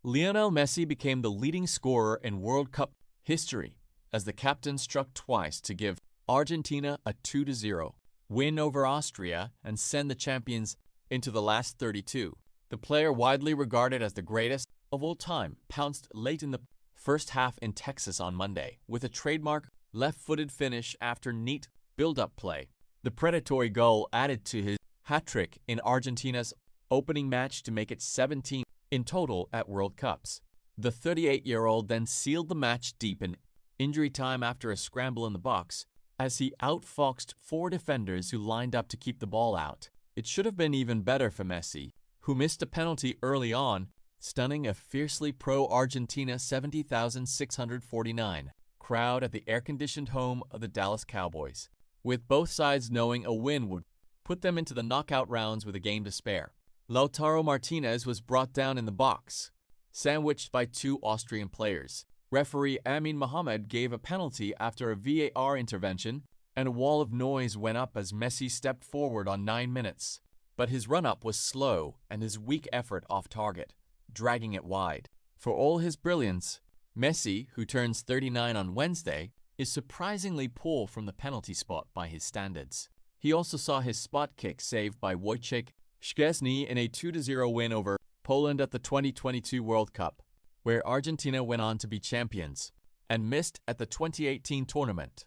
Lionel Messi became the leading scorer in World Cup history as the captain struck twice to give Argentina a 2-0 win over Austria and send the champions into the last 32. The player, widely regarded as the greatest of all time, pounced late in the first half in Texas on Monday with a trademark left-footed finish after neat build-up play. The predatory goal added to his hat-trick in Argentina's opening match to make it 17 in total at World Cups. The 38-year-old then sealed the match deep in injury time after a scramble in the box as he outfoxed 4 defenders who lined up to keep the ball out. It should have been even better for Messi, who missed a penalty early on, stunning a fiercely pro-Argentina 70,649 crowd at the air-conditioned home of the Dallas Cowboys, with both sides knowing a win would put them into the knockout rounds with a game to spare. Lautaro Martinez was brought down in the box, sandwiched by 2 Austrian players. Referee Amin Mohamed gave a penalty after a VAR intervention, and a wall of noise went up as Messi stepped forward on 9 minutes. But his run-up was slow and his weak effort off target, dragging it wide. For all his brilliance, Messi, who turns 39 on Wednesday, is surprisingly poor from the penalty spot by his standards. He also saw his spot kick saved by Wojciech Szczesny in a 2-0 win over Poland at the 2022 World Cup, where Argentina went on to be champions, and missed at the 2018 tournament.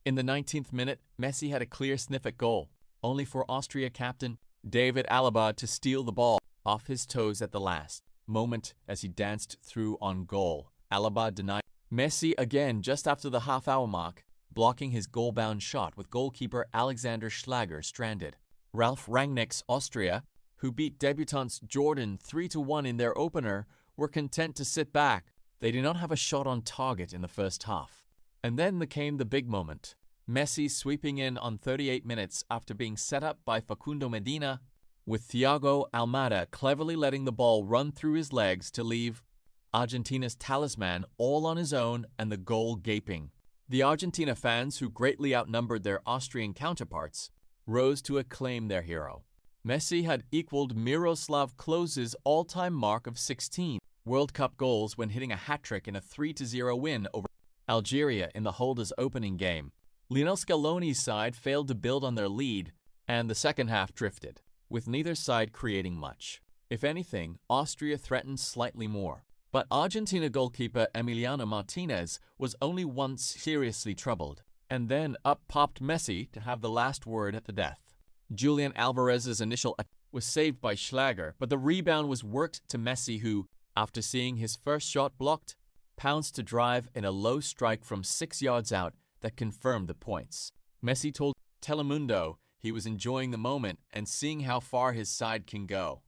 In the 19th minute, Messi had a clear sniff at goal, only for Austria captain David Alaba to steal the ball off his toes at the last moment as he danced through on goal. Alaba denied Messi again just after the half-hour mark, blocking his goal-bound shot with goalkeeper Alexander Schlager stranded. Ralf Rangnick's Austria, who beat debutants Jordan 3-1 in their opener, were content to sit back. They did not have a shot on target in the first half. And then came the big moment. Messi sweeping in on 38 minutes after being set up by Facundo Medina, with Thiago Almada cleverly letting the ball run through his legs to leave Argentina's talisman all on his own and the goal gaping. The Argentina fans, who greatly outnumbered their Austrian counterparts, rose to acclaim their hero. Messi had equaled Miroslav Klose's all-time mark of 16 World Cup goals when hitting a hat-trick in a 3-0 win over Algeria in the holders' opening game. Lionel Scaloni's side failed to build on their lead, and the second half drifted, with neither side creating much. If anything, Austria threatened slightly more. But Argentina goalkeeper Emiliano Martinez was only once seriously troubled, and then up popped Messi to have the last word at the death. Julian Alvarez's initial attack was saved by Schlager, but the rebound was worked to Messi, who, after seeing his first shot blocked, pounced to drive in a low strike from 6 yards out that confirmed the points. Messi told Telemundo he was enjoying the moment and seeing how far his side can go.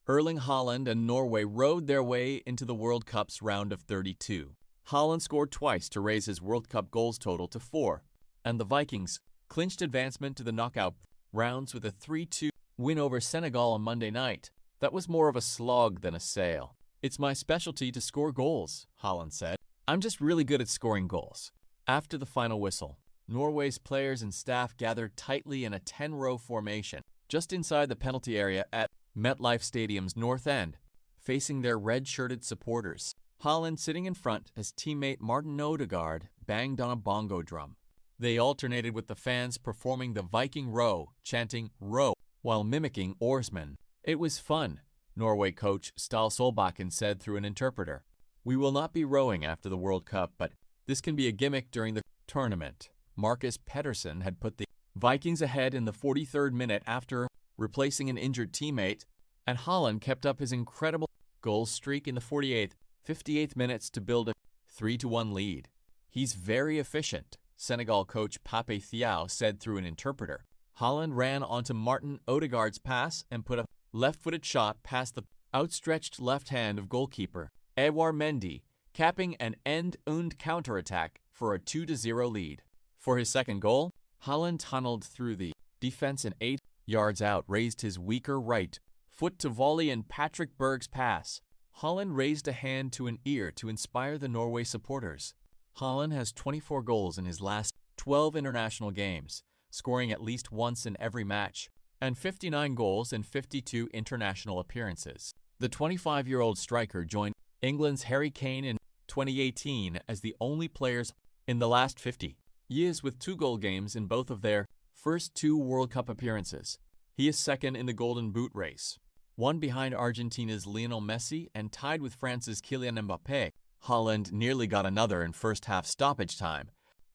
Erling Haaland and Norway rode their way into the World Cup's round of 32. Haaland scored twice to raise his World Cup goals total to 4, and the Vikings clinched advancement to the knockout rounds with a 3-2 win over Senegal on Monday night. That was more of a slog than a sail. "It's my specialty to score goals," Haaland said. "I'm just really good at scoring goals." After the final whistle, Norway's players and staff gathered tightly in a 10-row formation just inside the penalty area at MetLife Stadium's north end, facing their red-shirted supporters. Haaland sitting in front as teammate Martin Odegaard banged on a bongo drum. They alternated with the fans performing the Viking row, chanting "row" while mimicking oarsmen. "It was fun," Norway coach Ståle Solbakken said through an interpreter. "We will not be rowing after the World Cup, but this can be a gimmick during the tournament." Marcus Pettersson had put the Vikings ahead in the 43rd minute after replacing an injured teammate, and Haaland kept up his incredible goal streak in the 48th, 58th minutes to build a 3-1 lead. "He's very efficient," Senegal coach Pape Thiaw said through an interpreter. Haaland ran onto Martin Odegaard's pass and put a left-footed shot past the outstretched left hand of goalkeeper Edouard Mendy, capping an end-to-end counterattack for a 2-0 lead. For his second goal, Haaland tunneled through the defense and 8 yards out, raised his weaker right foot to volley in Patrick Berg's pass. Haaland raised a hand to an ear to inspire the Norway supporters. Haaland has 24 goals in his last 12 international games, scoring at least once in every match, and 59 goals in 52 international appearances. The 25-year-old striker joined England's Harry Kane in 2018 as the only players in the last 50 years with 2 goal games in both of their first 2 World Cup appearances. He is second in the Golden Boot race, one behind Argentina's Lionel Messi and tied with France's Kylian Mbappé. Haaland nearly got another in first-half stoppage time,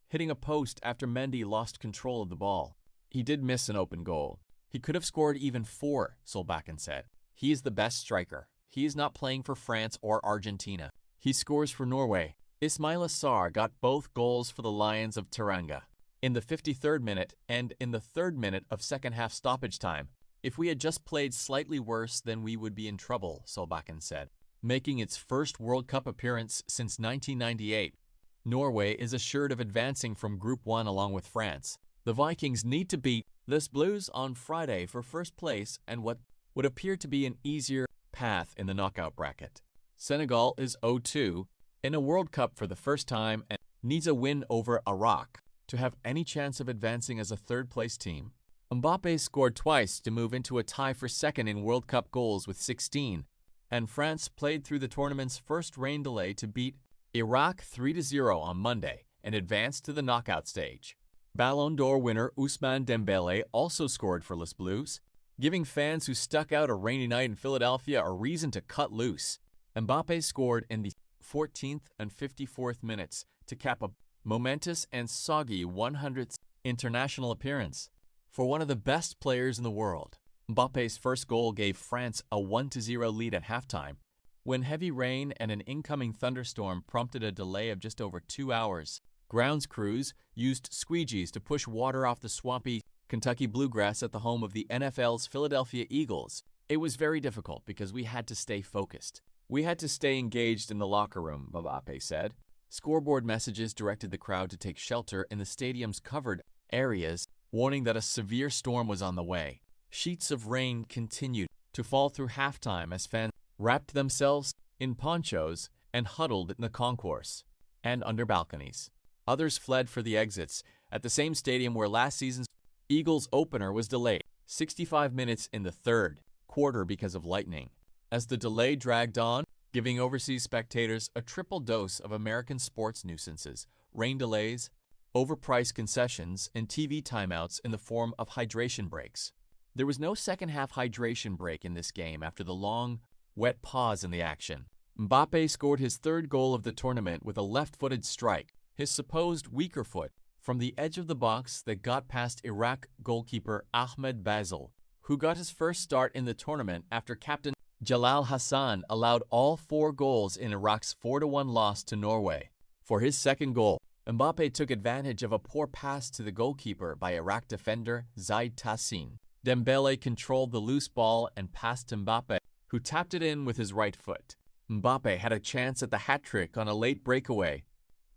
hitting a post after Mendy lost control of the ball. He did miss an open goal. He could have scored even 4, Solbakken said. He is the best striker. He is not playing for France or Argentina. He scores for Norway. Ismaila Sarr got both goals for the Lions of Teranga in the 53rd minute and in the 3rd minute of second-half stoppage time. If we had just played slightly worse, then we would be in trouble, Solbakken said. Making its first World Cup appearance since 1998, Norway is assured of advancing from Group 1 along with France. The Vikings need to beat Les Blues on Friday for first place and what would appear to be an easier path in the knockout bracket. Senegal is 0-2 in a World Cup for the first time and needs a win over Iraq to have any chance of advancing as a third-place team. Mbappé scored twice to move into a tie for second in World Cup goals with 16, and France played through the tournament's first rain delay to beat Iraq 3-0 on Monday and advance to the knockout stage. Ballon d'Or winner Ousmane Dembélé also scored for Les Blues, giving fans who stuck out a rainy night in Philadelphia a reason to cut loose. Mbappé scored in the 14th and 54th minutes to cap a momentous and soggy 100th international appearance. For one of the best players in the world, Mbappé's first goal gave France a 1-0 lead at halftime, when heavy rain and an incoming thunderstorm prompted a delay of just over 2 hours. Grounds crews used squeegees to push water off the swampy Kentucky bluegrass at the home of the NFL's Philadelphia Eagles. It was very difficult because we had to stay focused. We had to stay engaged in the locker room, Mbappé said. Scoreboard messages directed the crowd to take shelter in the stadium's covered areas, warning that a severe storm was on the way. Sheets of rain continued to fall through halftime as fans wrapped themselves in ponchos and huddled in the concourse and under balconies. Others fled for the exits at the same stadium where last season's Eagles opener was delayed 65 minutes in the third quarter because of lightning. As the delay dragged on, giving overseas spectators a triple dose of American sports nuisances, rain delays, overpriced concessions, and TV timeouts in the form of hydration breaks. There was no second-half hydration break in this game after the long, wet pause in the action. Mbappé scored his 3rd goal of the tournament with a left-footed strike, his supposed weaker foot, from the edge of the box that got past Iraq goalkeeper Ahmed Basel, who got his first start in the tournament after captain Jalal Hassan allowed all 4 goals in Iraq's 4-1 loss to Norway. For his 2nd goal, Mbappé took advantage of a poor pass to the goalkeeper by Iraq defender Zaid Tassin. Dembélé controlled the loose ball and passed to Mbappé, who tapped it in with his right foot. Mbappé had a chance at the hat-trick on a late breakaway,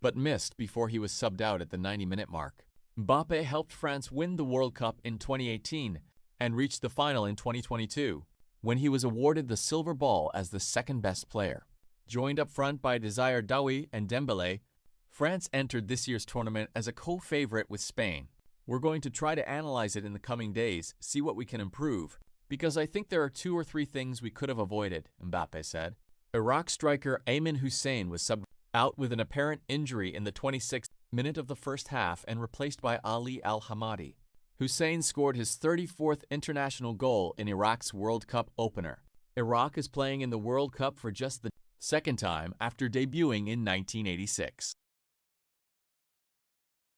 but missed before he was subbed out at the 90-minute mark. Mbappé helped France win the World Cup in 2018 and reached the final in 2022, when he was awarded the silver ball as the 2nd-best player. Joined up front by Desire Doué and Dembélé, France entered this year's tournament as a co-favorite with Spain. We're going to try to analyze it in the coming days, see what we can improve, because I think there are 2 or 3 things we could have avoided, Mbappé said. Iraq striker Ayman Hussein was subbed out with an apparent injury in the 26th minute of the first half and replaced by Ali Al-Hamadi. Hussein scored his 34th international goal in Iraq's World Cup opener. Iraq is playing in the World Cup for just the 2nd time after debuting in 1986.